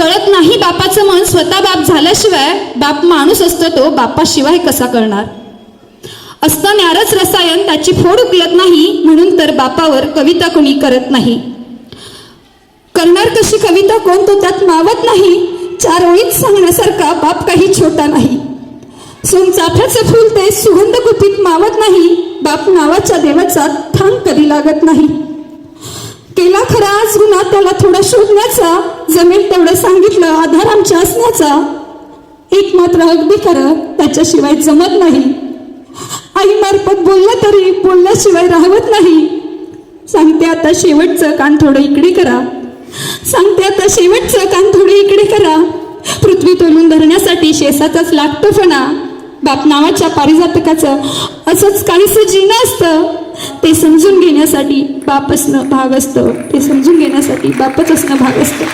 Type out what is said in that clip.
कळत नाही बापाचं मन, स्वतः बाप झाल्याशिवाय बाप माणूस असतो तो बापाशिवाय कसा करणार. असतं न्यारच रसायन त्याची फोड उकलत नाही, म्हणून तर बापावर कविता कोणी करत नाही. करणार कशी कविता कोण तो त्यात मावत नाही, चार ओळीत सांगण्यासारखा बाप काही छोटा नाही. सोनचाफ्याचं फुल ते सुगंध गुपित मावत नाही, बाप नावाच्या देवाचा थांब कधी लागत नाही. केला खरा आज गुन्हा त्याला थोडा शोधण्याचा, जमेल तेवढं सांगितलं आधार आमच्या असण्याचा. एक मात्र अगदी खरं त्याच्याशिवाय जमत नाही, आई मार्फत बोललं तरी बोलल्याशिवाय राहत नाही. सांगते आता शेवटचं कान थोडं इकडे करा, सांगते आता शेवटचं कान थोडे इकडे करा. पृथ्वी तोलून धरण्यासाठी शेसाचाच लागतो फणा, बाप नावाच्या पारिजातकाचं असंच काहीसं जीणं असतं. ते समजून घेण्यासाठी बाप असणं भाग असतं, ते समजून घेण्यासाठी बापच असणं भाग असतं.